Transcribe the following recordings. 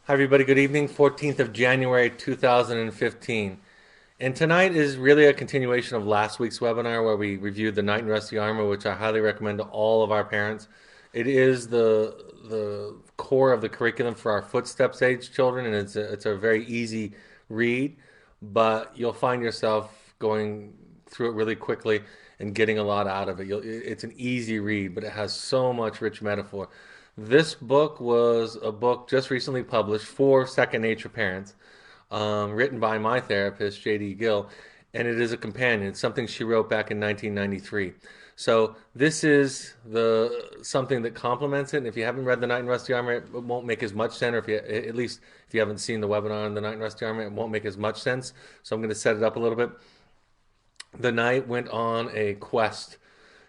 Hi, everybody. Good evening. 14th of January, 2015. And tonight is really a continuation of last week's webinar where we reviewed the Knight and Rusty Armor, which I highly recommend to all of our parents. It is the core of the curriculum for our footsteps age children, and it's a very easy read, but you'll find yourself going through it really quickly and getting a lot out of it. It's an easy read, but it has so much rich metaphor. This book was a book just recently published for second nature parents, written by my therapist, J.D. Gill, and it is a companion. It's something she wrote back in 1993. So this is the something that complements it. And if you haven't read The Knight in Rusty Armor, it won't make as much sense. Or if you, at least if you haven't seen the webinar on The Knight in Rusty Armor, it won't make as much sense. So I'm going to set it up a little bit. The knight went on a quest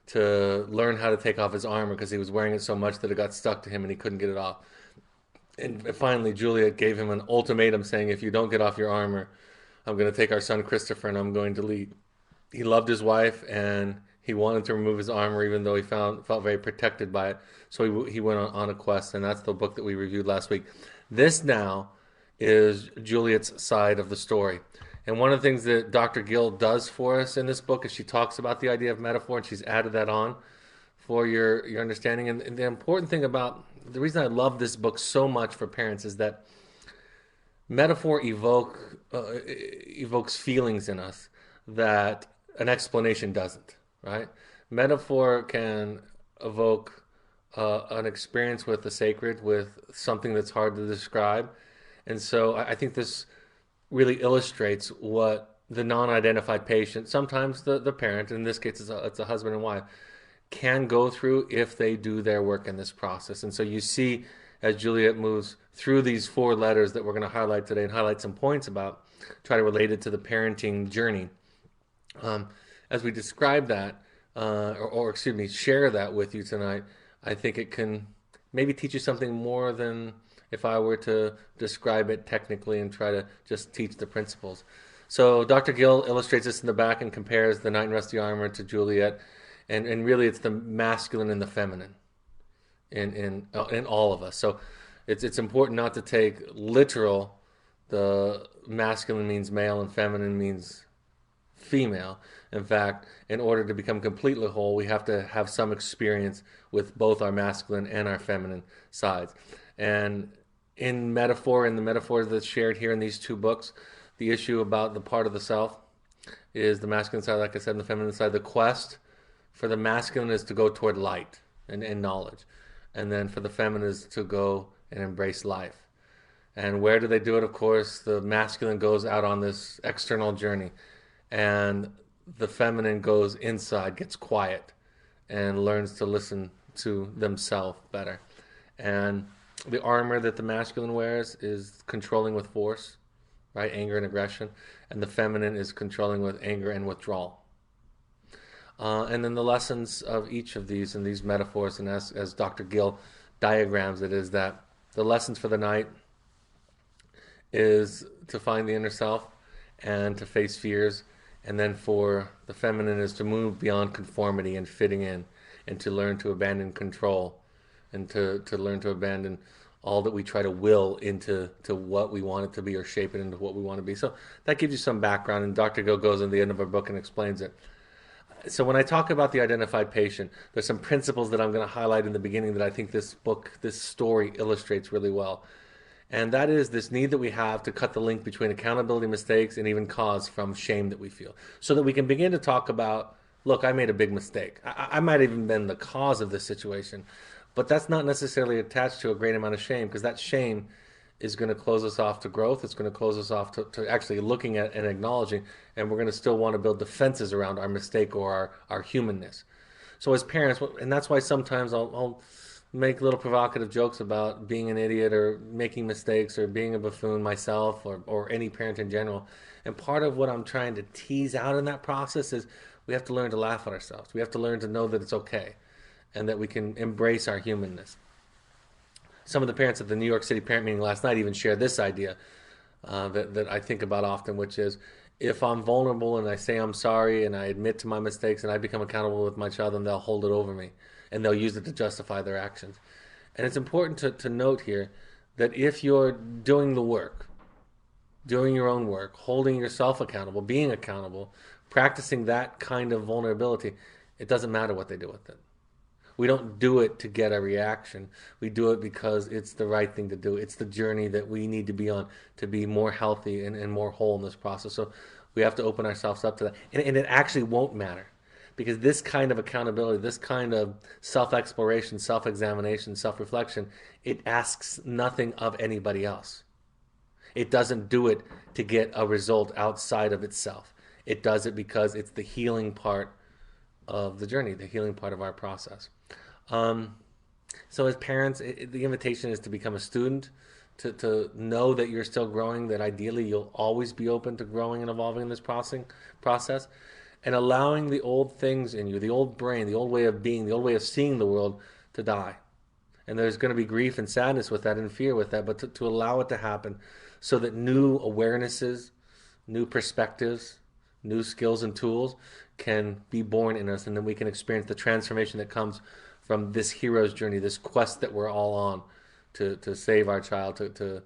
to learn how to take off his armor because he was wearing it so much that it got stuck to him and he couldn't get it off. And finally, Juliet gave him an ultimatum saying, if you don't get off your armor, I'm going to take our son Christopher and I'm going to lead. He loved his wife and he wanted to remove his armor even though he felt very protected by it. So he went on a quest, and that's the book that we reviewed last week. This now is Juliet's side of the story. And one of the things that Dr. Gill does for us in this book is she talks about the idea of metaphor, and she's added that on for your understanding. And the important thing about the reason I love this book so much for parents is that metaphor evokes feelings in us that an explanation doesn't, right? Metaphor can evoke an experience with the sacred, with something that's hard to describe. And so I think this really illustrates what the non-identified patient, sometimes the parent, in this case it's a husband and wife, can go through if they do their work in this process. And so you see as Juliet moves through these four letters that we're going to highlight today and highlight some points about, try to relate it to the parenting journey. Um, as we describe that, or excuse me, share that with you tonight, I think it can maybe teach you something more than if I were to describe it technically and try to just teach the principles. So Dr. Gill illustrates this in the back and compares the knight in rusty armor to Juliet, and really it's the masculine and the feminine in all of us. So it's important not to take literal. The masculine means male and feminine means female. In fact, in order to become completely whole, we have to have some experience with both our masculine and our feminine sides. And in the metaphors that's shared here in these two books, the issue about the part of the self is the masculine side, like I said, and the feminine side. The quest for the masculine is to go toward light and knowledge. And then for the feminine is to go and embrace life. And where do they do it? Of course, the masculine goes out on this external journey, and the feminine goes inside, gets quiet, and learns to listen to themselves better. And the armor that the masculine wears is controlling with force, right? Anger and aggression. And the feminine is controlling with anger and withdrawal. And then the lessons of each of these and these metaphors, and as Dr. Gill diagrams it, is that the lessons for the knight is to find the inner self and to face fears. And then for the feminine is to move beyond conformity and fitting in, and to learn to abandon control, and to learn to abandon all that we try to will into what we want it to be, or shape it into what we want to be. So that gives you some background, and Dr. Gill goes in the end of our book and explains it. So when I talk about the identified patient, there's some principles that I'm going to highlight in the beginning that I think this book, this story illustrates really well. And that is this need that we have to cut the link between accountability, mistakes, and even cause from shame that we feel. So that we can begin to talk about, look, I made a big mistake. I might have even been the cause of this situation. But that's not necessarily attached to a great amount of shame, because that shame is going to close us off to growth. It's going to close us off to actually looking at and acknowledging, and we're going to still want to build defenses around our mistake or our humanness. So as parents, and that's why sometimes I'll make little provocative jokes about being an idiot or making mistakes or being a buffoon myself, or any parent in general. And part of what I'm trying to tease out in that process is we have to learn to laugh at ourselves. We have to learn to know that it's okay and that we can embrace our humanness. Some of the parents at the New York City parent meeting last night even shared this idea that I think about often, which is if I'm vulnerable and I say I'm sorry and I admit to my mistakes and I become accountable with my child, then they'll hold it over me and they'll use it to justify their actions. And it's important to note here that if you're doing the work, doing your own work, holding yourself accountable, being accountable, practicing that kind of vulnerability, it doesn't matter what they do with it. We don't do it to get a reaction. We do it because it's the right thing to do. It's the journey that we need to be on to be more healthy and more whole in this process. So we have to open ourselves up to that. And it actually won't matter because this kind of accountability, this kind of self exploration, self examination, self reflection, it asks nothing of anybody else. It doesn't do it to get a result outside of itself. It does it because it's the healing part of the journey, the healing part of our process. Um, so as parents, the invitation is to become a student, to know that you're still growing, that ideally you'll always be open to growing and evolving in this process, and allowing the old things in you, the old brain, the old way of being, the old way of seeing the world to die. And there's going to be grief and sadness with that and fear with that, but to allow it to happen so that new awarenesses, new perspectives, new skills and tools can be born in us, and then we can experience the transformation that comes from this hero's journey, this quest that we're all on to save our child, to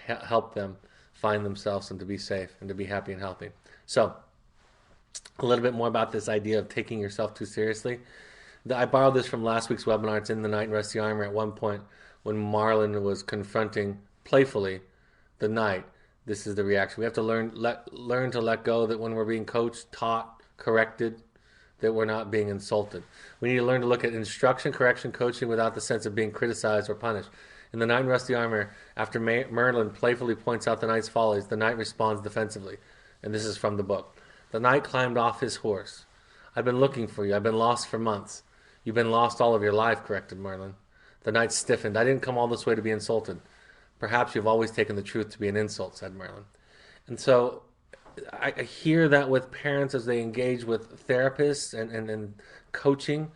help them find themselves and to be safe and to be happy and healthy. So, a little bit more about this idea of taking yourself too seriously. I borrowed this from last week's webinar. It's in the Knight and Rusty Armor at one point when Marlon was confronting playfully the Knight. This is the reaction. We have to learn to let go that when we're being coached, taught, corrected, that we're not being insulted. We need to learn to look at instruction, correction, coaching without the sense of being criticized or punished. In the Knight and Rusty Armor, after Merlin playfully points out the Knight's follies, the Knight responds defensively. And this is from the book. The Knight climbed off his horse. I've been looking for you. I've been lost for months. You've been lost all of your life, corrected Merlin. The Knight stiffened. I didn't come all this way to be insulted. Perhaps you've always taken the truth to be an insult, said Merlin. And so I hear that with parents as they engage with therapists and coaching.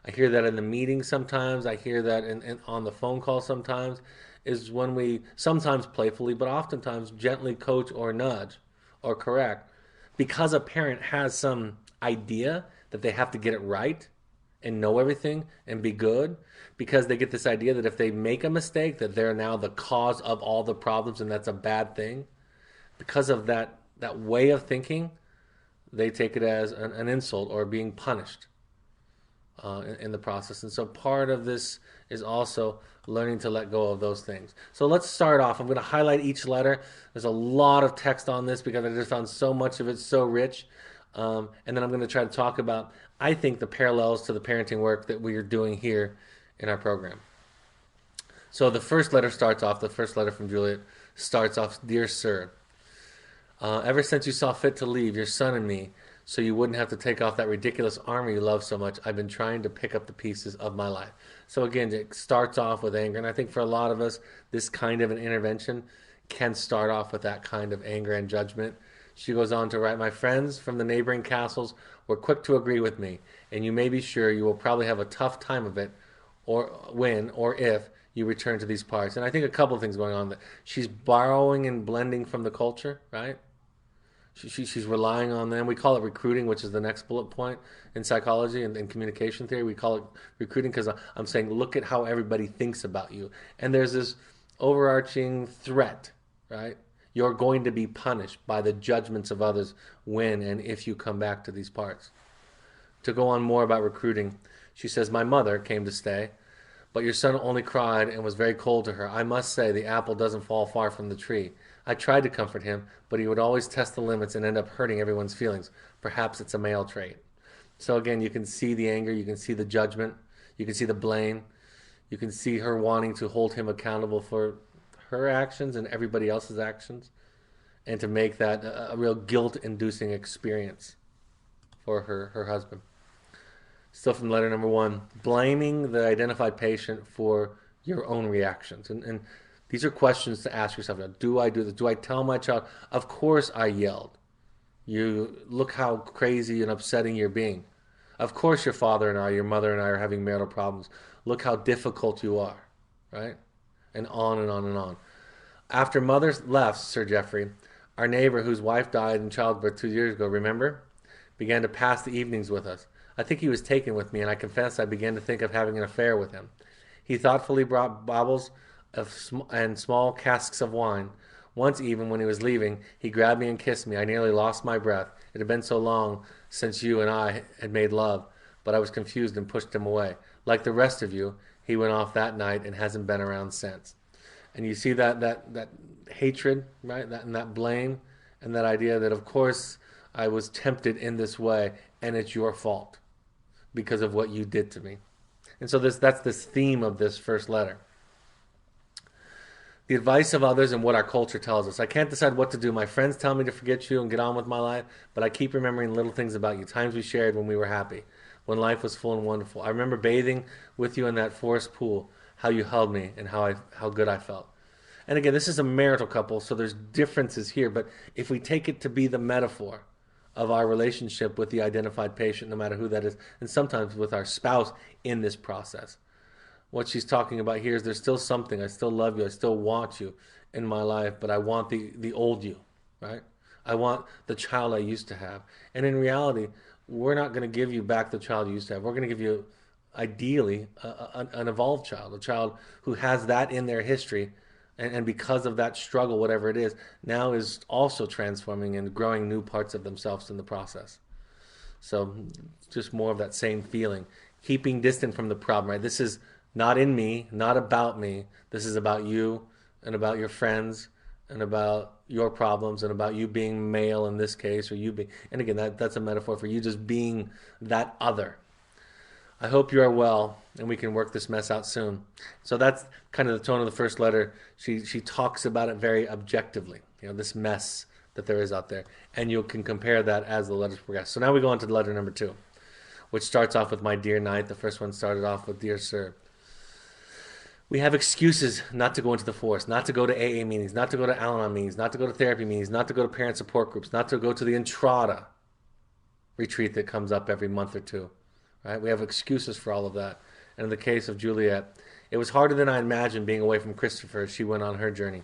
I hear that in the meetings sometimes. I hear that on the phone call sometimes, is when we sometimes playfully, but oftentimes gently coach or nudge or correct because a parent has some idea that they have to get it right and know everything and be good, because they get this idea that if they make a mistake that they're now the cause of all the problems and that's a bad thing. Because of that way of thinking, they take it as an insult or being punished in the process. And so part of this is also learning to let go of those things. So let's start off. I'm going to highlight each letter. There's a lot of text on this because I just found so much of it so rich. And then I'm going to try to talk about, I think, the parallels to the parenting work that we are doing here in our program. So the first letter from Juliet starts off, Dear Sir, ever since you saw fit to leave your son and me so you wouldn't have to take off that ridiculous armor you love so much, I've been trying to pick up the pieces of my life. So again, it starts off with anger. And I think for a lot of us, this kind of an intervention can start off with that kind of anger and judgment. She goes on to write, my friends from the neighboring castles were quick to agree with me, and you may be sure you will probably have a tough time of it or when or if you return to these parts. And I think a couple of things going on. That she's borrowing and blending from the culture, right? She's relying on them. We call it recruiting, which is the next bullet point in psychology and in communication theory. We call it recruiting because I'm saying, look at how everybody thinks about you. And there's this overarching threat, right? You're going to be punished by the judgments of others when and if you come back to these parts. To go on more about recruiting, she says, my mother came to stay, but your son only cried and was very cold to her. I must say the apple doesn't fall far from the tree. I tried to comfort him, but he would always test the limits and end up hurting everyone's feelings. Perhaps it's a male trait. So again, you can see the anger, you can see the judgment, you can see the blame, you can see her wanting to hold him accountable for her actions and everybody else's actions, and to make that a real guilt-inducing experience for her husband. Still from letter number 1, blaming the identified patient for your own reactions. And these are questions to ask yourself. Now, do I do this? Do I tell my child, of course I yelled. You look how crazy and upsetting you're being. Of course your father and I, your mother and I are having marital problems. Look how difficult you are, right? And on and on and on. After mother left, Sir Geoffrey, our neighbor whose wife died in childbirth 2 years ago, remember? Began to pass the evenings with us. I think he was taken with me, and I confess I began to think of having an affair with him. He thoughtfully brought baubles and small casks of wine. Once, even when he was leaving, he grabbed me and kissed me. I nearly lost my breath. It had been so long since you and I had made love, but I was confused and pushed him away. Like the rest of you, he went off that night and hasn't been around since. And you see that hatred, right? That blame, and that idea that of course I was tempted in this way, and it's your fault because of what you did to me. And so that's this theme of this first letter. The advice of others and what our culture tells us. I can't decide what to do. My friends tell me to forget you and get on with my life, but I keep remembering little things about you, times we shared when we were happy, when life was full and wonderful. I remember bathing with you in that forest pool, how you held me and how good I felt. And again, this is a marital couple, so there's differences here, but if we take it to be the metaphor of our relationship with the identified patient, no matter who that is, and sometimes with our spouse in this process, what she's talking about here is there's still something. I still love you. I still want you in my life, but I want the old you, right? I want the child I used to have. And in reality, we're not going to give you back the child you used to have. We're going to give you, ideally, an evolved child, a child who has that in their history. And because of that struggle, whatever it is, now is also transforming and growing new parts of themselves in the process. So just more of that same feeling. Keeping distant from the problem, right? This is not in me, not about me. This is about you and about your friends and about your problems and about you being male in this case, or you being, and again, that's a metaphor for you just being that other. I hope you are well and we can work this mess out soon. So that's kind of the tone of the first letter. She talks about it very objectively, this mess that there is out there. And you can compare that as the letters progress. So now we go on to letter number 2, which starts off with my dear knight. The first one started off with dear sir. We have excuses not to go into the forest, not to go to AA meetings, not to go to Al-Anon meetings, not to go to therapy meetings, not to go to parent support groups, not to go to the Entrada retreat that comes up every month or two. Right? We have excuses for all of that. And in the case of Juliet, it was harder than I imagined being away from Christopher as she went on her journey.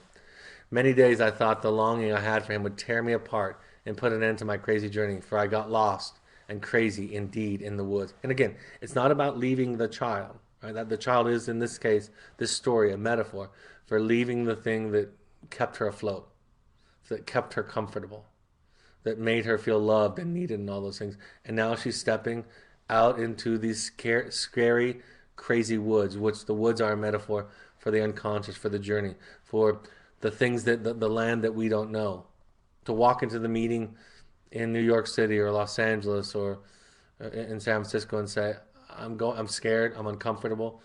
Many days I thought the longing I had for him would tear me apart and put an end to my crazy journey, for I got lost and crazy indeed in the woods. And again, it's not about leaving the child. Right? That the child is, in this case, this story, a metaphor for leaving the thing that kept her afloat, that kept her comfortable, that made her feel loved and needed and all those things. And now she's stepping out into these scary, crazy woods, which the woods are a metaphor for the unconscious, for the journey, for the things that the land that we don't know. To walk into the meeting in New York City or Los Angeles or in San Francisco and say, I'm scared, I'm uncomfortable,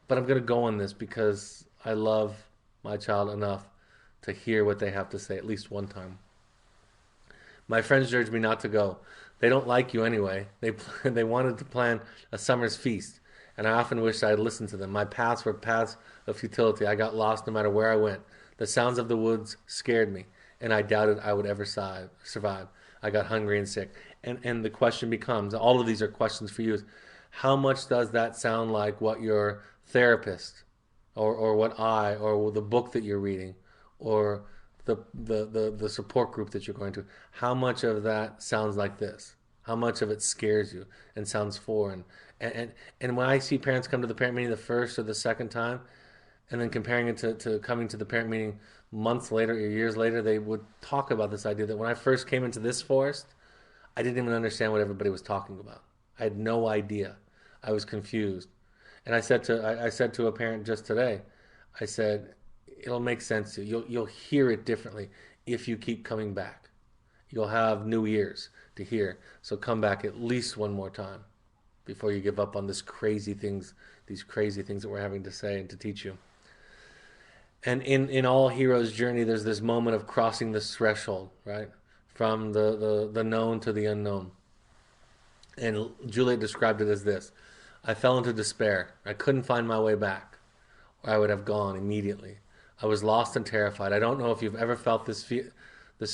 but I'm going to go on this because I love my child enough to hear what they have to say at least one time. My friends urged me not to go. They don't like you anyway. They wanted to plan a summer's feast, and I often wished I had listened to them. My paths were paths of futility. I got lost no matter where I went. The sounds of the woods scared me, and I doubted I would ever survive. I got hungry and sick. And the question becomes, all of these are questions for you, is how much does that sound like what your therapist or what or the book that you're reading or the support group that you're going to, how much of that sounds like this? How much of it scares you and sounds foreign? And when I see parents come to the parent meeting the first or the second time, and then comparing it to coming to the parent meeting months later or years later, they would talk about this idea that when I first came into this forest, I didn't even understand what everybody was talking about. I had no idea. I was confused. And I said to a parent just today, I said, it'll make sense to you. You'll hear it differently if you keep coming back. You'll have new ears to hear. So come back at least one more time before you give up on these crazy things that we're having to say and to teach you. And in all heroes' journey, there's this moment of crossing this threshold, right? From the known to the unknown. And Juliet described it as this. I fell into despair. I couldn't find my way back, or I would have gone immediately. I was lost and terrified. I don't know if you've ever felt this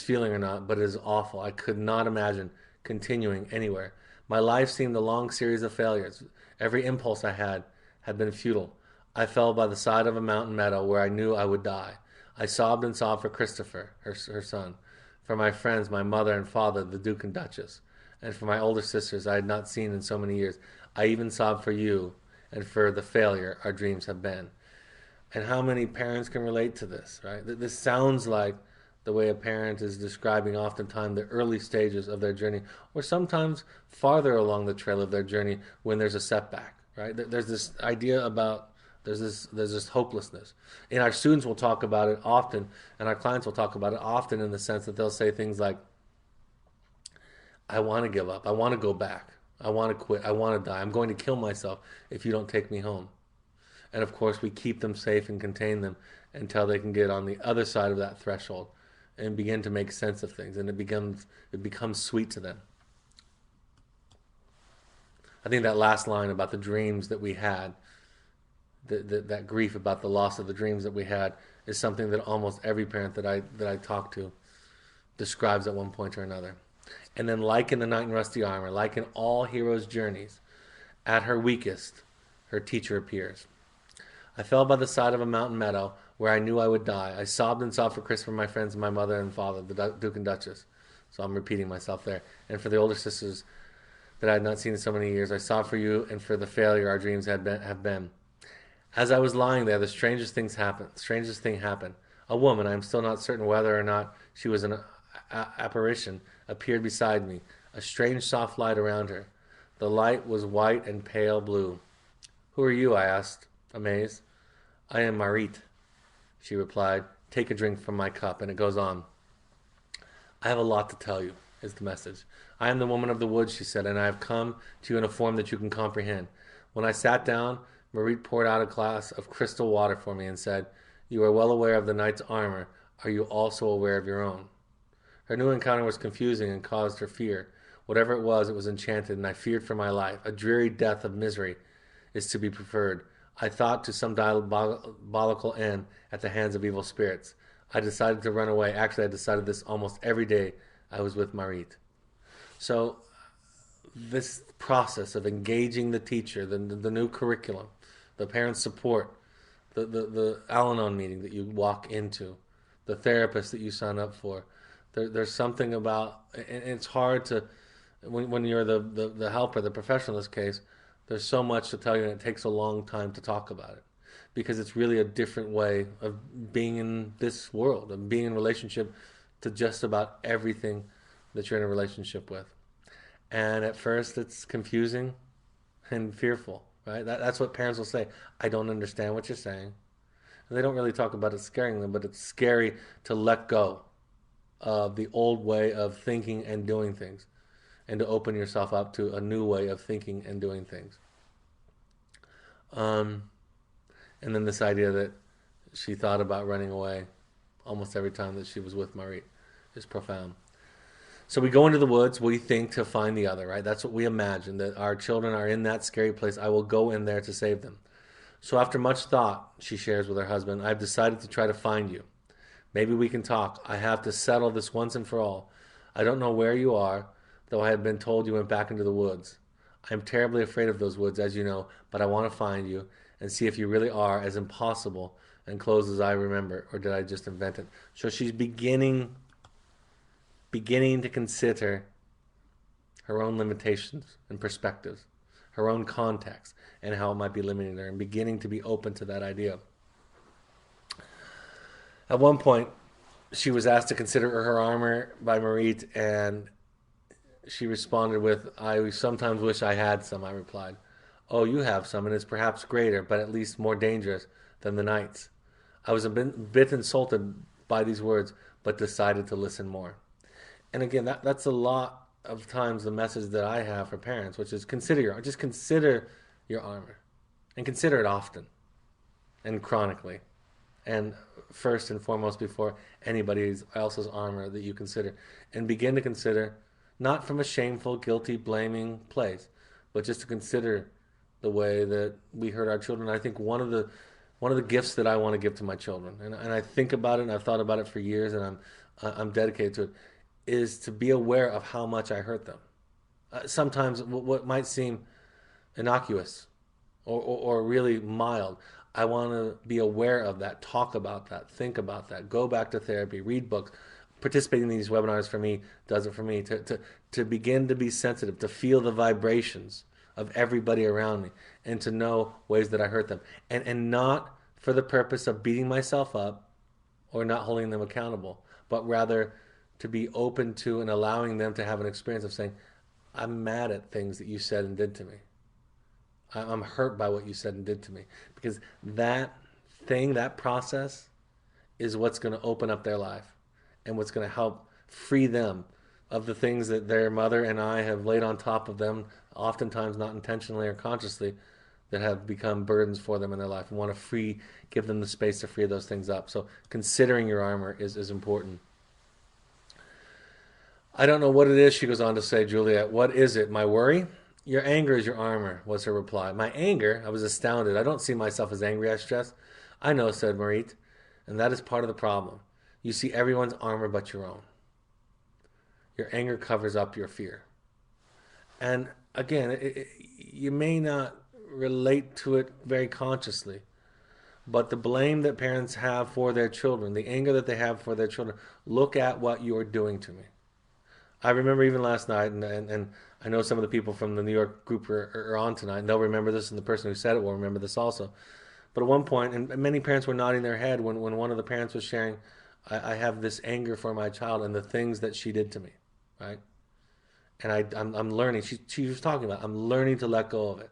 feeling or not, but it is awful. I could not imagine continuing anywhere. My life seemed a long series of failures. Every impulse I had been futile. I fell by the side of a mountain meadow where I knew I would die. I sobbed and sobbed for Christopher, her son, for my friends, my mother and father, the Duke and Duchess, and for my older sisters I had not seen in so many years. I even sobbed for you and for the failure our dreams have been. And how many parents can relate to this, right? This sounds like the way a parent is describing oftentimes the early stages of their journey, or sometimes farther along the trail of their journey when there's a setback, right? There's this idea about there's this hopelessness. And our students will talk about it often, and our clients will talk about it often in the sense that they'll say things like, I want to give up. I want to go back. I want to quit. I want to die. I'm going to kill myself if you don't take me home. And of course, we keep them safe and contain them until they can get on the other side of that threshold and begin to make sense of things, and it becomes sweet to them. I think that last line about the dreams that we had, that grief about the loss of the dreams that we had, is something that almost every parent that I talk to describes at one point or another. And then, like in the knight in rusty armor, like in all heroes' journeys, at her weakest, her teacher appears. I fell by the side of a mountain meadow where I knew I would die. I sobbed and sobbed for Christopher, my friends, and my mother and father, the Duke and Duchess. So I'm repeating myself there. And for the older sisters that I had not seen in so many years, I sobbed for you and for the failure our dreams have been. As I was lying there, the strangest things happened. Strangest thing happened. A woman, I am still not certain whether or not she was an apparition, appeared beside me, a strange soft light around her. The light was white and pale blue. Who are you? I asked, amazed. I am Marit, she replied. Take a drink from my cup, and it goes on. I have a lot to tell you, is the message. I am the woman of the woods, she said, and I have come to you in a form that you can comprehend. When I sat down, Marit poured out a glass of crystal water for me and said, You are well aware of the knight's armor. Are you also aware of your own? Her new encounter was confusing and caused her fear. Whatever it was enchanted, and I feared for my life. A dreary death of misery is to be preferred. I thought to some diabolical end at the hands of evil spirits. I decided to run away. Actually, I decided this almost every day I was with Marit. So this process of engaging the teacher, the new curriculum, the parent support, the Al-Anon meeting that you walk into, the therapist that you sign up for, there's something about, and it's hard to, when you're the helper, the professional in this case, there's so much to tell you, and it takes a long time to talk about it because it's really a different way of being in this world, of being in relationship to just about everything that you're in a relationship with. And at first, it's confusing and fearful, right? That's what parents will say. I don't understand what you're saying. And they don't really talk about it scaring them, but it's scary to let go of the old way of thinking and doing things, and to open yourself up to a new way of thinking and doing things. And then this idea that she thought about running away almost every time that she was with Marie is profound. So we go into the woods, we think, to find the other, right? That's what we imagine, that our children are in that scary place. I will go in there to save them. So after much thought, she shares with her husband, I've decided to try to find you. Maybe we can talk. I have to settle this once and for all. I don't know where you are, though I have been told you went back into the woods. I am terribly afraid of those woods, as you know, but I want to find you and see if you really are as impossible and close as I remember, or did I just invent it? So she's beginning to consider her own limitations and perspectives, her own context, and how it might be limiting her, and beginning to be open to that idea. At one point, she was asked to consider her armor by Marit, and she responded with, I sometimes wish I had some, I replied. Oh, you have some, and it's perhaps greater, but at least more dangerous than the knight's. I was a bit insulted by these words, but decided to listen more. And again, that's a lot of times the message that I have for parents, which is consider your armor, and consider it often and chronically, and first and foremost before anybody else's armor that you consider, and begin to consider not from a shameful, guilty, blaming place, but just to consider the way that we hurt our children. I think one of the gifts that I want to give to my children, and I think about it, and I've thought about it for years, and I'm dedicated to it, is to be aware of how much I hurt them. Sometimes what might seem innocuous or really mild, I want to be aware of that, talk about that, think about that, go back to therapy, read books. Participating in these webinars for me does it for me, to begin to be sensitive, to feel the vibrations of everybody around me, and to know ways that I hurt them, and not for the purpose of beating myself up or not holding them accountable, but rather to be open to and allowing them to have an experience of saying, I'm mad at things that you said and did to me. I'm hurt by what you said and did to me. Because that thing, that process, is what's going to open up their life and what's going to help free them of the things that their mother and I have laid on top of them, oftentimes not intentionally or consciously, that have become burdens for them in their life. And want to give them the space to free those things up. So considering your armor is important. I don't know what it is, she goes on to say, Juliet. What is it? My worry? Your anger is your armor, was her reply. My anger? I was astounded. I don't see myself as angry, I stressed. I know, said Marit, and that is part of the problem. You see everyone's armor but your own. Your anger covers up your fear. And again, you may not relate to it very consciously, but the blame that parents have for their children, the anger that they have for their children, look at what you're doing to me. I remember even last night, and I know some of the people from the New York group are on tonight, and they'll remember this, and the person who said it will remember this also. But at one point, and many parents were nodding their head when one of the parents was sharing, I have this anger for my child and the things that she did to me, right? And I'm learning. She was talking about, I'm learning to let go of it.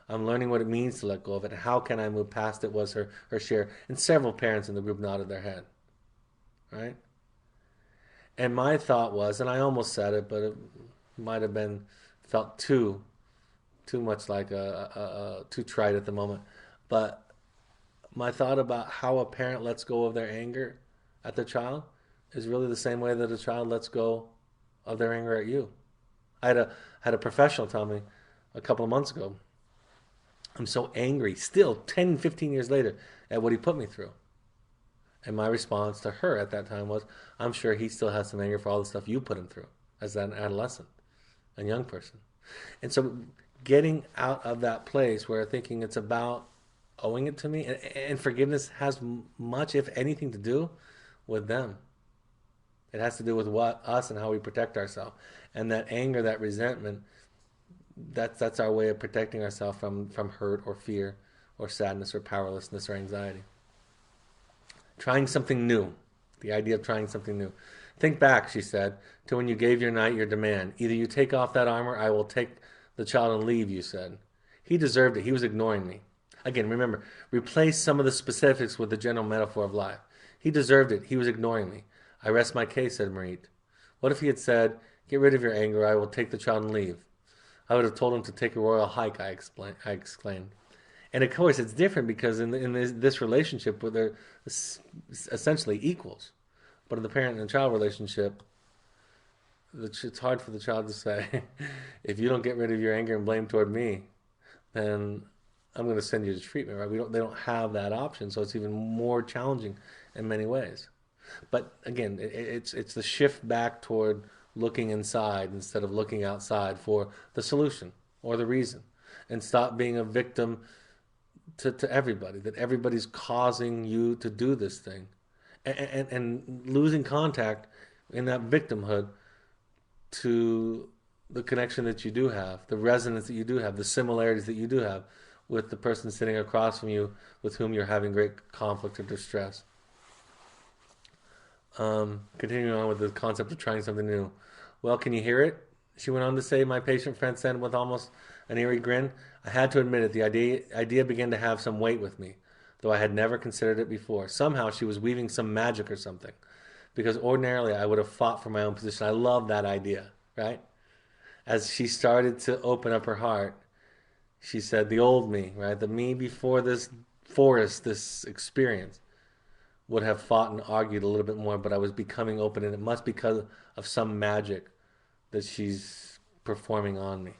I'm learning what it means to let go of it. And how can I move past it was her share. And several parents in the group nodded their head, right? And my thought was, and I almost said it, but it might have been felt too much like too trite at the moment. But my thought about how a parent lets go of their anger at their child is really the same way that a child lets go of their anger at you. I had a professional tell me a couple of months ago, I'm so angry still 10, 15 years later at what he put me through. And my response to her at that time was, I'm sure he still has some anger for all the stuff you put him through as an adolescent and young person. And so getting out of that place where thinking it's about owing it to me, and forgiveness has much, if anything, to do with them. It has to do with what us and how we protect ourselves. And that anger, that resentment, that's our way of protecting ourselves from hurt or fear or sadness or powerlessness or anxiety. Trying something new. The idea of trying something new. Think back, she said, to when you gave your knight your demand. Either you take off that armor, I will take the child and leave, you said. He deserved it. He was ignoring me. Again, remember, replace some of the specifics with the general metaphor of life. He deserved it. He was ignoring me. I rest my case, said Marit. What if he had said, get rid of your anger, I will take the child and leave? I would have told him to take a royal hike, I exclaimed. And of course, it's different because in this relationship, where they're essentially equals. But in the parent and child relationship, it's hard for the child to say, if you don't get rid of your anger and blame toward me, then I'm going to send you to treatment. Right? They don't have that option, so it's even more challenging in many ways. But again, it's the shift back toward looking inside instead of looking outside for the solution or the reason, and stop being a victim to everybody, that everybody's causing you to do this thing, and losing contact in that victimhood to the connection that you do have, the resonance that you do have, the similarities that you do have with the person sitting across from you with whom you're having great conflict or distress. Continuing on with the concept of trying something new. Well, can you hear it? She went on to say, my patient friend said with almost an eerie grin. I had to admit it, the idea began to have some weight with me, though I had never considered it before. Somehow she was weaving some magic or something, because ordinarily I would have fought for my own position. I love that idea, right? As she started to open up her heart, she said, the old me, right? The me before this forest, this experience, would have fought and argued a little bit more, but I was becoming open, and it must be because of some magic that she's performing on me.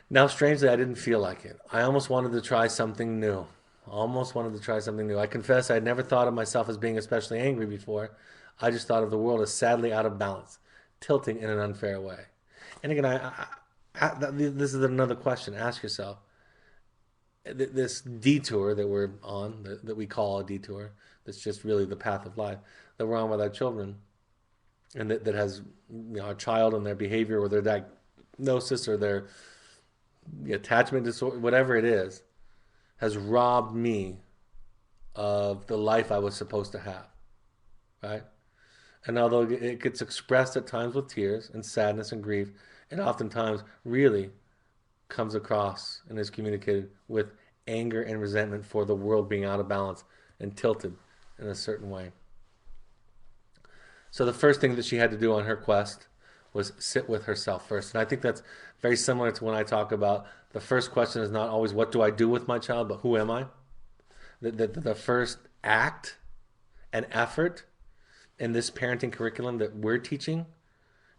Now, strangely, I didn't feel like it. I almost wanted to try something new. Almost wanted to try something new. I confess I had never thought of myself as being especially angry before. I just thought of the world as sadly out of balance, tilting in an unfair way. And again, this is another question. Ask yourself, this detour that we're on, that we call a detour, that's just really the path of life, that we're on with our children, and that has our child and their behavior or their diagnosis or their attachment disorder, whatever it is, has robbed me of the life I was supposed to have, right? And although it gets expressed at times with tears and sadness and grief, it oftentimes really comes across and is communicated with anger and resentment for the world being out of balance and tilted in a certain way. So the first thing that she had to do on her quest was sit with herself first. And I think that's very similar to when I talk about the first question is not always what do I do with my child, but who am I? The first act and effort in this parenting curriculum that we're teaching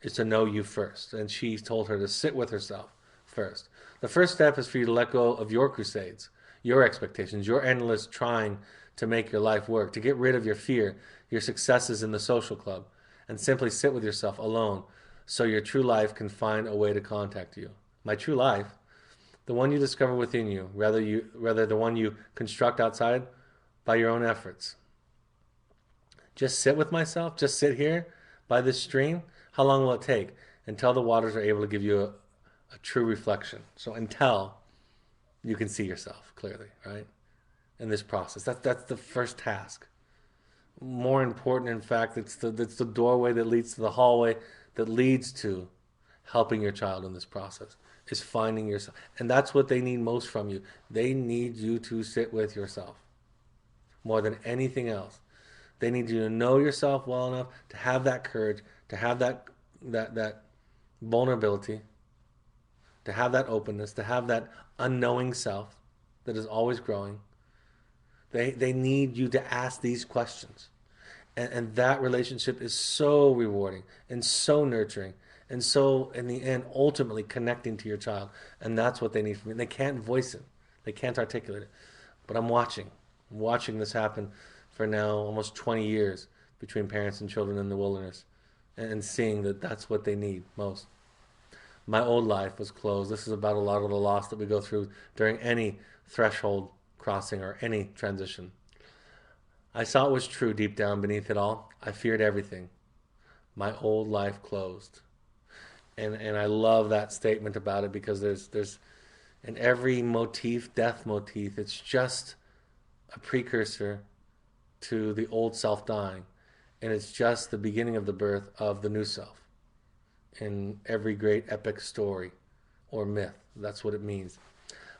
is to know you first. And she told her to sit with herself first. The first step is for you to let go of your crusades, your expectations, your endless trying to make your life work, to get rid of your fear, your successes in the social club, and simply sit with yourself alone so your true life can find a way to contact you. My true life, the one you discover within you, rather the one you construct outside by your own efforts. Just sit with myself, just sit here by this stream. How long will it take until the waters are able to give you a true reflection? So until you can see yourself clearly, right? In this process, that's the first task. More important, in fact, it's the doorway that leads to the hallway that leads to helping your child in this process is finding yourself, and that's what they need most from you. They need you to sit with yourself more than anything else. They need you to know yourself well enough to have that courage, to have that vulnerability, to have that openness, to have that unknowing self that is always growing. They need you to ask these questions. And that relationship is so rewarding and so nurturing and so, in the end, ultimately connecting to your child. And that's what they need from you. And they can't voice it, they can't articulate it. But I'm watching this happen for now almost 20 years between parents and children in the wilderness and seeing that that's what they need most. My old life was closed. This is about a lot of the loss that we go through during any threshold crossing or any transition. I saw it was true deep down beneath it all. I feared everything. My old life closed. And I love that statement about it because there's in every motif, death motif, it's just a precursor to the old self dying. And it's just the beginning of the birth of the new self in every great epic story or myth. That's what it means.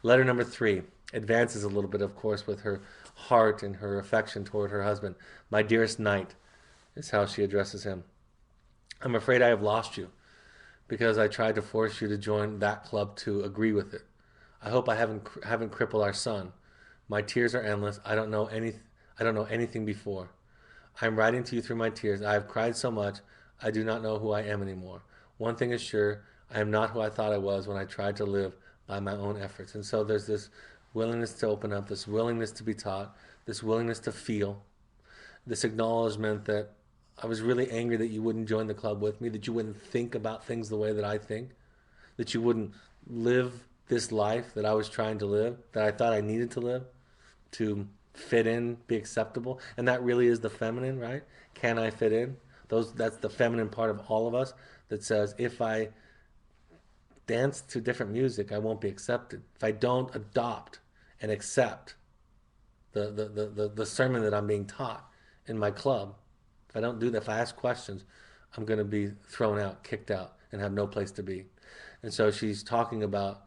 Letter number 3 advances a little bit, of course, with her heart and her affection toward her husband. My dearest knight is how she addresses him. I'm afraid I have lost you because I tried to force you to join that club to agree with it. I hope I haven't crippled our son. My tears are endless. I don't know anything before. I am writing to you through my tears. I have cried so much, I do not know who I am anymore. One thing is sure, I am not who I thought I was when I tried to live by my own efforts. And so there's this willingness to open up, this willingness to be taught, this willingness to feel, this acknowledgement that I was really angry that you wouldn't join the club with me, that you wouldn't think about things the way that I think, that you wouldn't live this life that I was trying to live, that I thought I needed to live to fit in, be acceptable. And that really is the feminine, right? Can I fit in? That's the feminine part of all of us that says if I dance to different music, I won't be accepted. If I don't adopt and accept the sermon that I'm being taught in my club, if I don't do that, if I ask questions, I'm going to be thrown out, kicked out, and have no place to be. And so she's talking about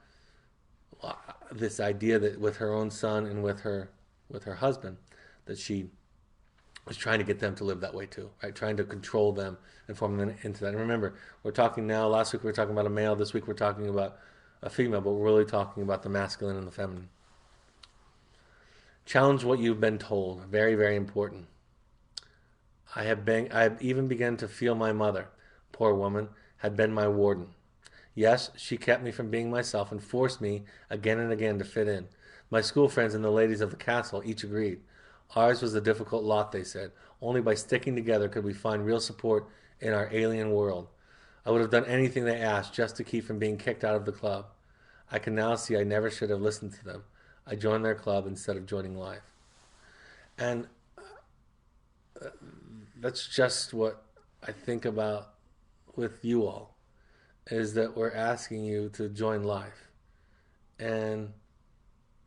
this idea that with her own son and with her husband, that she was trying to get them to live that way too, right? Trying to control them and form them into that. And remember, we're talking now, last week we were talking about a male, this week we're talking about a female, but we're really talking about the masculine and the feminine. Challenge what you've been told. Very, very important. I have even begun to feel my mother, poor woman, had been my warden. Yes, she kept me from being myself and forced me again and again to fit in. My school friends and the ladies of the castle each agreed. Ours was a difficult lot, they said. Only by sticking together could we find real support in our alien world. I would have done anything they asked just to keep from being kicked out of the club. I can now see I never should have listened to them. I joined their club instead of joining life. And that's just what I think about with you all, is that we're asking you to join life. And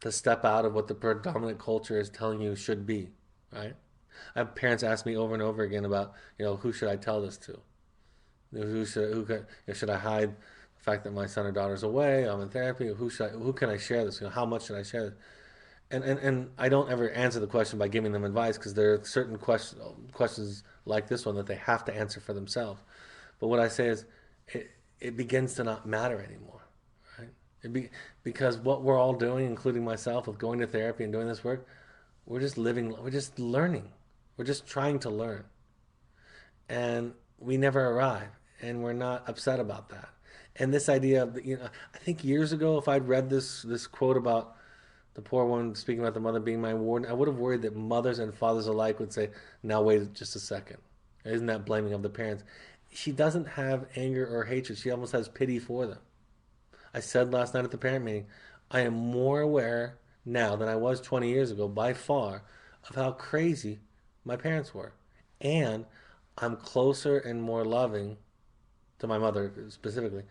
to step out of what the predominant culture is telling you should be, right? I have parents ask me over and over again about, who should I tell this to? Should I hide the fact that my son or daughter's away? I'm in therapy. Who can I share this? How much should I share this? And I don't ever answer the question by giving them advice because there are certain questions like this one that they have to answer for themselves. But what I say is, it begins to not matter anymore, right? Because what we're all doing, including myself, with going to therapy and doing this work, we're just learning, we're just trying to learn, and we never arrive, and we're not upset about that. And this idea of, I think years ago, if I'd read this quote about the poor one speaking about the mother being my warden, I would have worried that mothers and fathers alike would say, "Now wait just a second. Isn't that blaming of the parents?" She doesn't have anger or hatred. She almost has pity for them. I said last night at the parent meeting, I am more aware now than I was 20 years ago by far of how crazy my parents were. And I'm closer and more loving to my mother specifically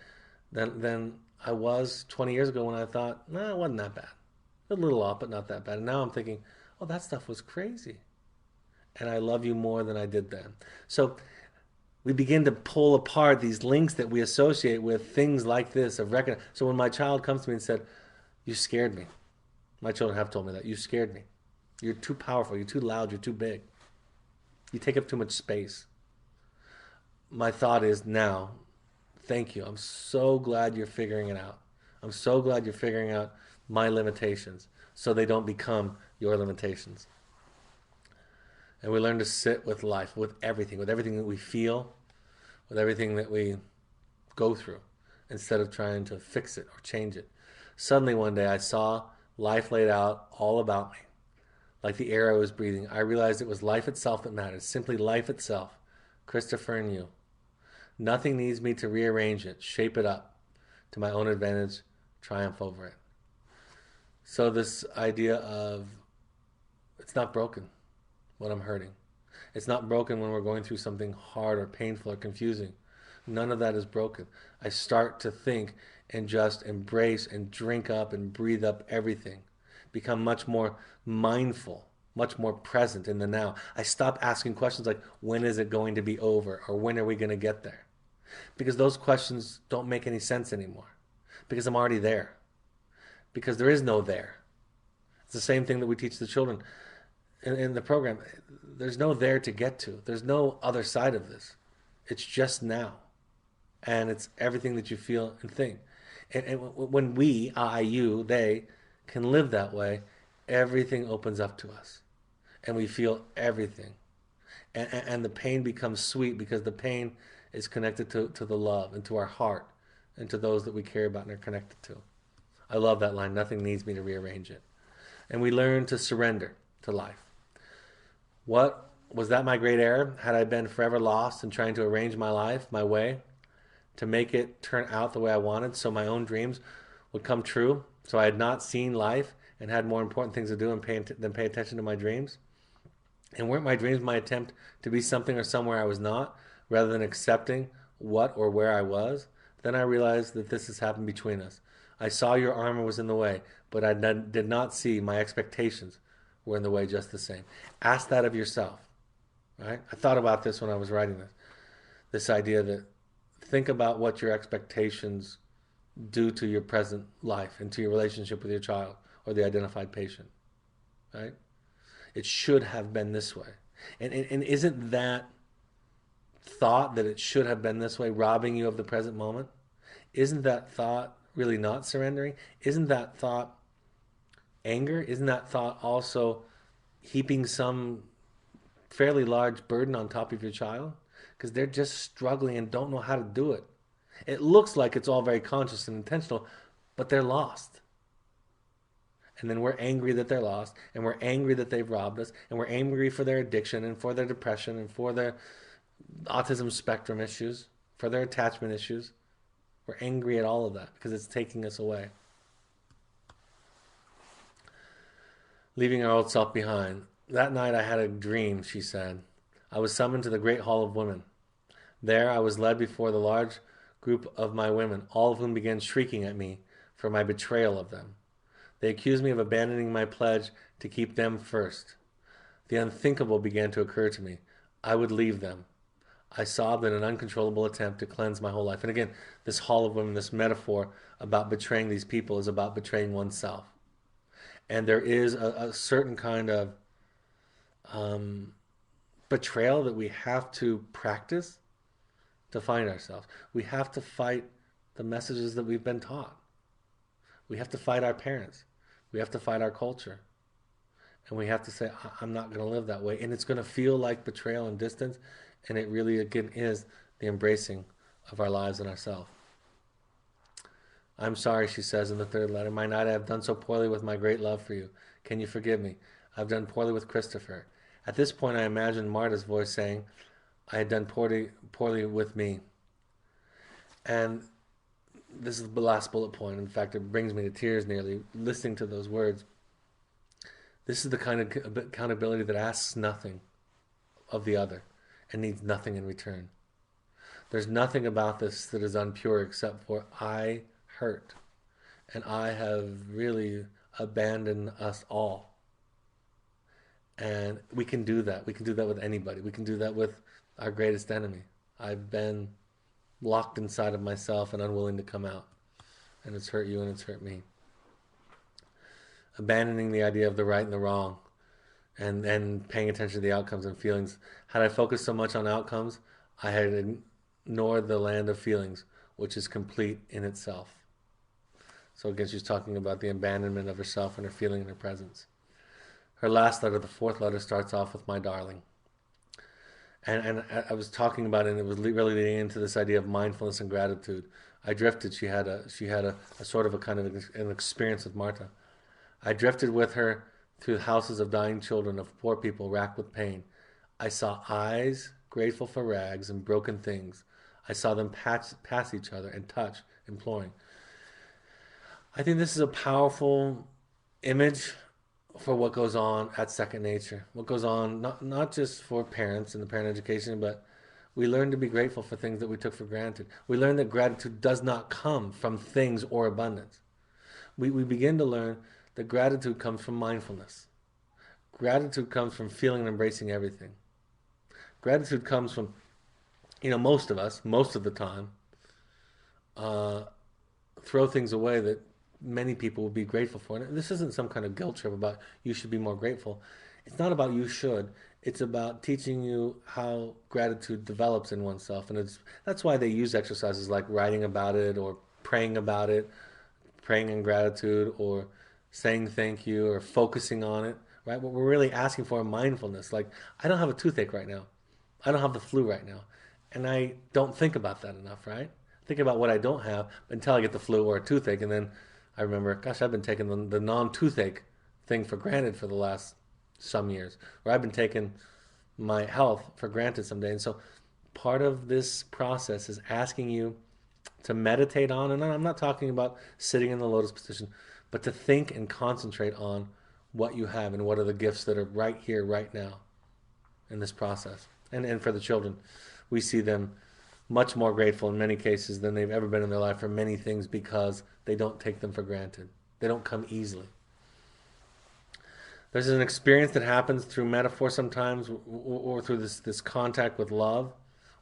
than I was 20 years ago when I thought, nah, it wasn't that bad. A little off, but not that bad. And now I'm thinking, oh, that stuff was crazy. And I love you more than I did then. So we begin to pull apart these links that we associate with things like this of record. So when my child comes to me and said, "You scared me," my children have told me that, "You scared me. You're too powerful. You're too loud. You're too big. You take up too much space." My thought is now, thank you. I'm so glad you're figuring it out. I'm so glad you're figuring out my limitations so they don't become your limitations. And we learn to sit with life, with everything that we feel, with everything that we go through, instead of trying to fix it or change it. Suddenly one day I saw life laid out all about me, like the air I was breathing. I realized it was life itself that mattered, simply life itself, Christopher and you. Nothing needs me to rearrange it, shape it up to my own advantage, triumph over it. So this idea of it's not broken when I'm hurting. It's not broken when we're going through something hard or painful or confusing. None of that is broken. I start to think and just embrace and drink up and breathe up everything. Become much more mindful, much more present in the now. I stop asking questions like, when is it going to be over? Or when are we going to get there? Because those questions don't make any sense anymore. Because I'm already there. Because there is no there. It's the same thing that we teach the children in the program. There's no there to get to. There's no other side of this. It's just now. And it's everything that you feel and think. And when we, I, you, they, can live that way, everything opens up to us. And we feel everything. And the pain becomes sweet because the pain is connected to the love and to our heart and to those that we care about and are connected to. I love that line. Nothing needs me to rearrange it. And we learn to surrender to life. What was that my great error? Had I been forever lost in trying to arrange my life, my way, to make it turn out the way I wanted so my own dreams would come true? So I had not seen life and had more important things to do than pay attention to my dreams? And weren't my dreams my attempt to be something or somewhere I was not, rather than accepting what or where I was? Then I realized that this has happened between us. I saw your armor was in the way, but I did not see my expectations were in the way just the same. Ask that of yourself, right? I thought about this when I was writing this. This idea that think about what your expectations do to your present life and to your relationship with your child or the identified patient, right? It should have been this way. And isn't that thought that it should have been this way robbing you of the present moment? Isn't that thought really not surrendering? Isn't that thought anger? Isn't that thought also heaping some fairly large burden on top of your child? Because they're just struggling and don't know how to do it. It looks like it's all very conscious and intentional, but they're lost. And then we're angry that they're lost, and we're angry that they've robbed us, and we're angry for their addiction and for their depression and for their autism spectrum issues, for their attachment issues. We're angry at all of that because it's taking us away. Leaving our old self behind. That night I had a dream, she said. I was summoned to the great hall of women. There I was led before the large group of my women, all of whom began shrieking at me for my betrayal of them. They accuse me of abandoning my pledge to keep them first. The unthinkable began to occur to me. I would leave them. I sobbed in an uncontrollable attempt to cleanse my whole life. And again, this Hall of Women, this metaphor about betraying these people is about betraying oneself. And there is a certain kind of um, betrayal that we have to practice to find ourselves. We have to fight the messages that we've been taught. We have to fight our parents. We have to fight our culture. And we have to say, I'm not going to live that way. And it's going to feel like betrayal and distance. And it really, again, is the embracing of our lives and ourselves. I'm sorry, she says in the third letter. Might not have done so poorly with my great love for you. Can you forgive me? I've done poorly with Christopher. At this point, I imagined Marta's voice saying, I had done poorly with me. And this is the last bullet point. In fact, it brings me to tears nearly listening to those words. This is the kind of accountability that asks nothing of the other and needs nothing in return. There's nothing about this that is unpure except for I hurt and I have really abandoned us all. And we can do that. We can do that with anybody. We can do that with our greatest enemy. I've been locked inside of myself and unwilling to come out. And it's hurt you and it's hurt me. Abandoning the idea of the right and the wrong and paying attention to the outcomes and feelings. Had I focused so much on outcomes, I had ignored the land of feelings, which is complete in itself. So again, she's talking about the abandonment of herself and her feeling and her presence. Her last letter, the fourth letter, starts off with my darling. And I was talking about it, and it was really leading into this idea of mindfulness and gratitude. I drifted. She had a sort of a kind of an experience with Marta. I drifted with her through houses of dying children, of poor people racked with pain. I saw eyes grateful for rags and broken things. I saw them pass each other and touch, imploring. I think this is a powerful image for what goes on at Second Nature. What goes on, not just for parents and the parent education, but we learn to be grateful for things that we took for granted. We learn that gratitude does not come from things or abundance. We begin to learn that gratitude comes from mindfulness. Gratitude comes from feeling and embracing everything. Gratitude comes from, most of us, most of the time, throw things away that many people would be grateful for. And this isn't some kind of guilt trip about you should be more grateful. It's not about you should. It's about teaching you how gratitude develops in oneself. And that's why they use exercises like writing about it or praying about it, praying in gratitude or saying thank you or focusing on it, right? What we're really asking for is mindfulness. Like, I don't have a toothache right now. I don't have the flu right now. And I don't think about that enough, right? Think about what I don't have until I get the flu or a toothache. And then I remember, gosh, I've been taking the non-toothache thing for granted for the last some years. Or I've been taking my health for granted someday. And so part of this process is asking you to meditate on, and I'm not talking about sitting in the lotus position, but to think and concentrate on what you have and what are the gifts that are right here, right now in this process. And for the children, we see them much more grateful in many cases than they've ever been in their life for many things because they don't take them for granted. They don't come easily. There's an experience that happens through metaphor sometimes or through this contact with love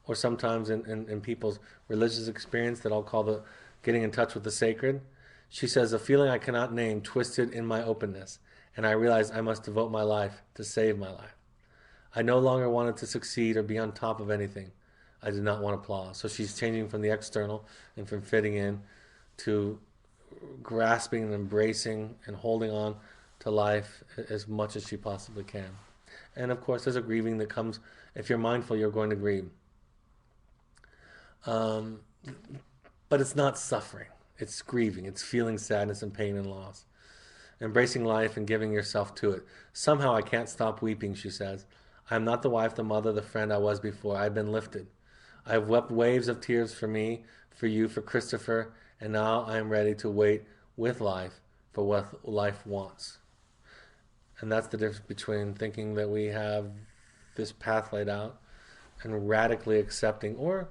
or sometimes in people's religious experience that I'll call the getting in touch with the sacred. She says, a feeling I cannot name twisted in my openness, and I realized I must devote my life to save my life. I no longer wanted to succeed or be on top of anything. I did not want applause. So she's changing from the external and from fitting in to grasping and embracing and holding on to life as much as she possibly can. And of course, there's a grieving that comes. If you're mindful, you're going to grieve. But it's not suffering. It's grieving. It's feeling sadness and pain and loss. Embracing life and giving yourself to it. Somehow I can't stop weeping, she says. I am not the wife, the mother, the friend I was before. I've been lifted. I have wept waves of tears for me, for you, for Christopher, and now I am ready to wait with life for what life wants. And that's the difference between thinking that we have this path laid out and radically accepting or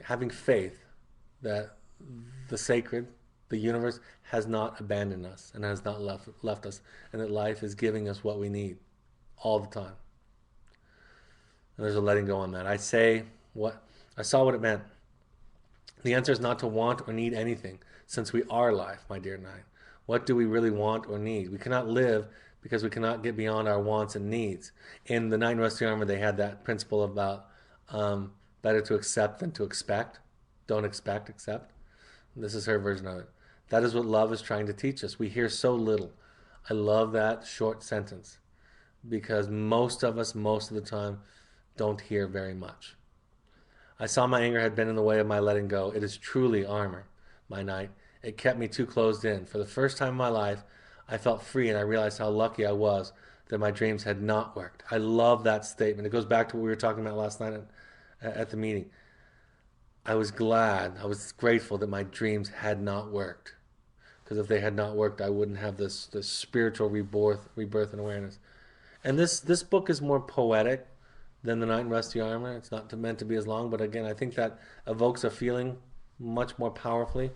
having faith that the sacred The universe has not abandoned us and has not left us, and that life is giving us what we need all the time. And there's a letting go on that. I saw what it meant. The answer is not to want or need anything, since we are life, my dear Nine. What do we really want or need? We cannot live because we cannot get beyond our wants and needs. In the Nine Rusty Armor, they had that principle about better to accept than to expect. Don't expect, accept. This is her version of it. That is what love is trying to teach us. We hear so little. I love that short sentence because most of us, most of the time, don't hear very much. I saw my anger had been in the way of my letting go. It is truly armor, my knight. It kept me too closed in. For the first time in my life, I felt free and I realized how lucky I was that my dreams had not worked. I love that statement. It goes back to what we were talking about last night at the meeting. I was glad, I was grateful that my dreams had not worked. Because if they had not worked, I wouldn't have this spiritual rebirth and awareness. And this book is more poetic than the Knight in Rusty Armor. It's not meant to be as long, but again, I think that evokes a feeling much more powerfully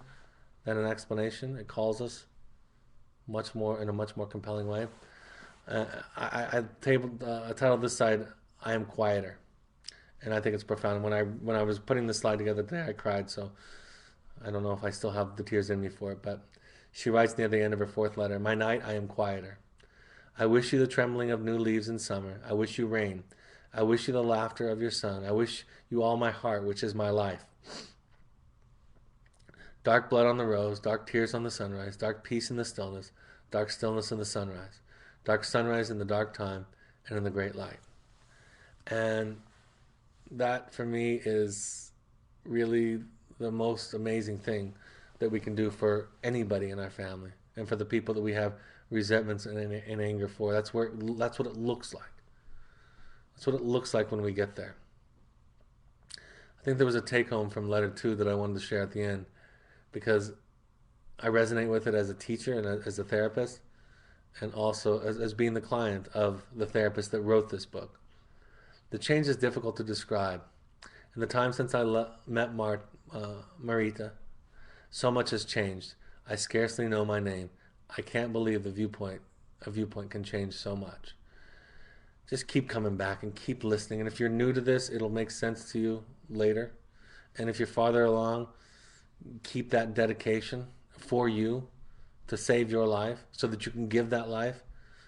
than an explanation. It calls us much more in a much more compelling way. I titled this side "I Am Quieter," and I think it's profound. When I was putting this slide together today, I cried. So I don't know if I still have the tears in me for it, but she writes near the end of her fourth letter, "My night, I am quieter. I wish you the trembling of new leaves in summer. I wish you rain. I wish you the laughter of your son. I wish you all my heart, which is my life. Dark blood on the rose, dark tears on the sunrise, dark peace in the stillness, dark stillness in the sunrise, dark sunrise in the dark time, and in the great light." And that for me is really the most amazing thing that we can do for anybody in our family and for the people that we have resentments and anger for. That's what it looks like. That's what it looks like when we get there. I think there was a take home from letter 2 that I wanted to share at the end because I resonate with it as a teacher and as a therapist and also as being the client of the therapist that wrote this book. The change is difficult to describe. In the time since I met Marita, so much has changed. I scarcely know my name. I can't believe a viewpoint can change so much. Just keep coming back and keep listening. And if you're new to this, it'll make sense to you later. And if you're farther along, keep that dedication for you to save your life so that you can give that life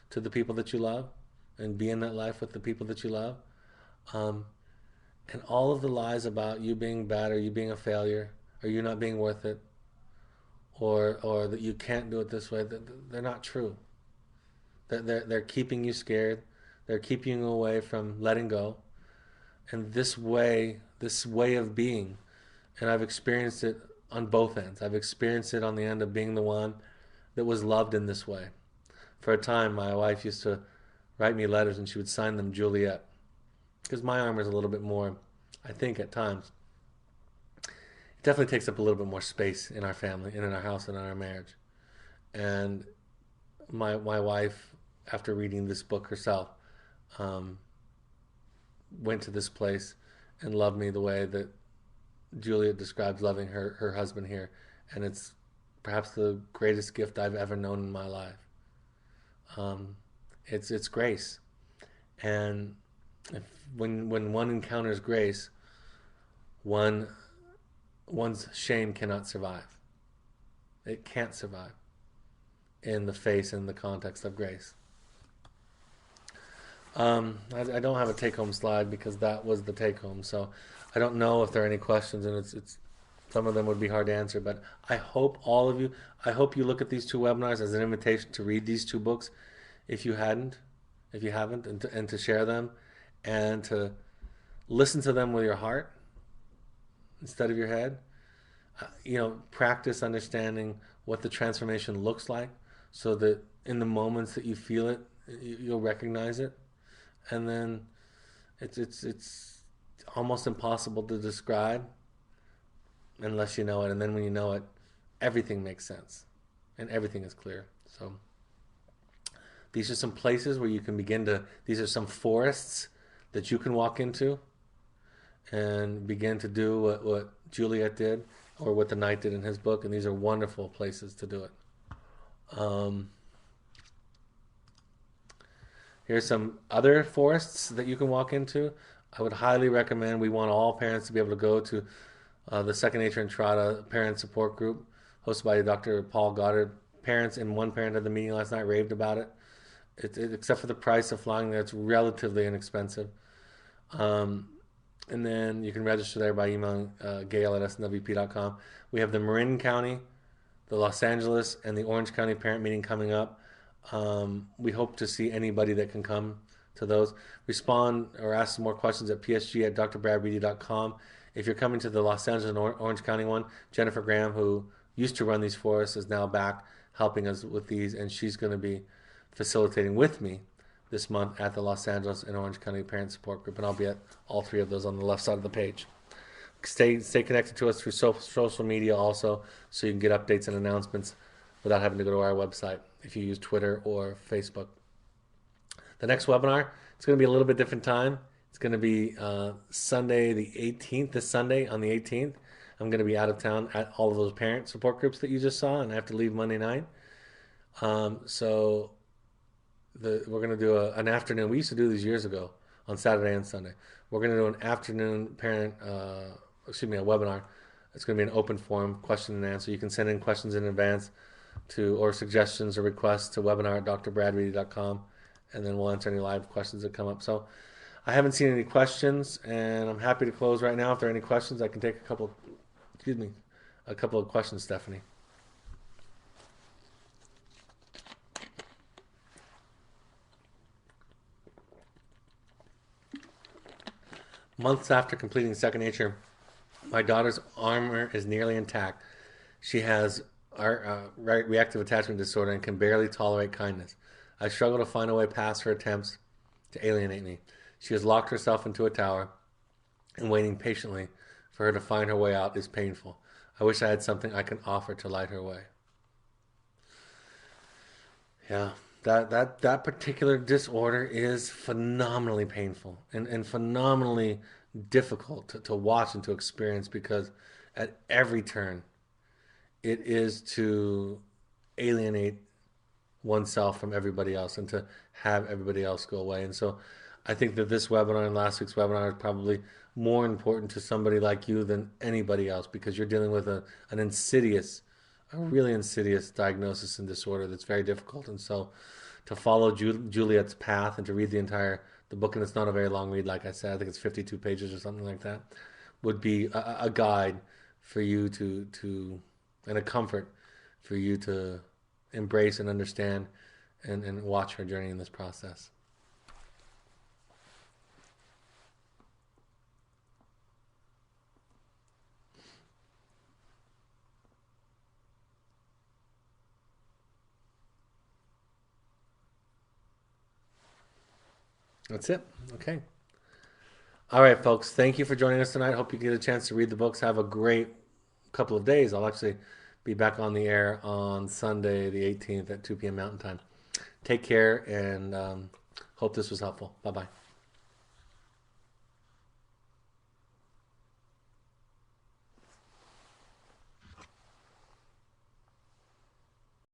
to the people that you love and be in that life with the people that you love. And all of the lies about you being bad or you being a failure or you not being worth it or that you can't do it this way, they're not true. They're keeping you scared. They're keeping you away from letting go. And this way of being, and I've experienced it on both ends. I've experienced it on the end of being the one that was loved in this way. For a time, my wife used to write me letters and she would sign them Juliet. Because my armor is a little bit more, I think at times, it definitely takes up a little bit more space in our family and in our house and in our marriage. And my wife, after reading this book herself, went to this place and loved me the way that Juliet describes loving her husband here. And it's perhaps the greatest gift I've ever known in my life. It's grace. And when one encounters grace, one's shame cannot survive. It can't survive in the face and the context of grace. I don't have a take-home slide because that was the take-home, so I don't know if there are any questions, and it's some of them would be hard to answer. But I hope I hope you look at these two webinars as an invitation to read these two books, if you haven't, and to share them, and to listen to them with your heart instead of your head. Practice understanding what the transformation looks like, so that in the moments that you feel it, you'll recognize it. And then it's almost impossible to describe unless you know it. And then when you know it, everything makes sense and everything is clear. So these are some places where you can these are some forests that you can walk into and begin to do what Juliet did or what the Knight did in his book, and these are wonderful places to do it. Um, Here's some other forests that you can walk into. I would highly recommend. We want all parents to be able to go to the Second Nature Entrada Parent Support Group, hosted by Dr. Paul Goddard. Parents and one parent at the meeting last night raved about it. Except for the price of flying there, it's relatively inexpensive. Um, and then you can register there by emailing gail at snwp.com. We have the Marin County, the Los Angeles, and the Orange County parent meeting coming up. We hope to see anybody that can come to those. Respond or ask some more questions at psg at drbradreedy.com. If you're coming to the Los Angeles and Orange County one, Jennifer Graham, who used to run these for us, is now back helping us with these, and she's going to be facilitating with me this month at the Los Angeles and Orange County Parent Support Group, and I'll be at all three of those on the left side of the page. Stay connected to us through social media also, so you can get updates and announcements without having to go to our website if you use Twitter or Facebook. The next webinar, it's going to be a little bit different time. It's going to be Sunday the 18th, this Sunday on the 18th. I'm going to be out of town at all of those parent support groups that you just saw, and I have to leave Monday night. So we're going to do an afternoon. We used to do these years ago on Saturday and Sunday. We're going to do an afternoon a webinar. It's going to be an open forum, question and answer. You can send in questions in advance or suggestions or requests to webinar at drbradreedy.com, and then we'll answer any live questions that come up. So I haven't seen any questions, and I'm happy to close right now. If there are any questions, I can take a couple of questions, Stephanie. Months after completing Second Nature, my daughter's armor is nearly intact. She has reactive attachment disorder and can barely tolerate kindness. I struggle to find a way past her attempts to alienate me. She has locked herself into a tower, and waiting patiently for her to find her way out is painful. I wish I had something I can offer to light her way. Yeah, that particular disorder is phenomenally painful and phenomenally difficult to watch and to experience, because at every turn it is to alienate oneself from everybody else and to have everybody else go away. And so I think that this webinar and last week's webinar is probably more important to somebody like you than anybody else, because you're dealing with a really insidious diagnosis and disorder that's very difficult. And so to follow Juliet's path and to read the book, and it's not a very long read, like I said, I think it's 52 pages or something like that, would be a guide for you and a comfort for you to embrace and understand and watch her journey in this process. That's it. Okay. All right, folks. Thank you for joining us tonight. Hope you get a chance to read the books. Have a great couple of days. I'll actually be back on the air on Sunday, the 18th at 2 p.m. Mountain Time. Take care, and hope this was helpful. Bye-bye.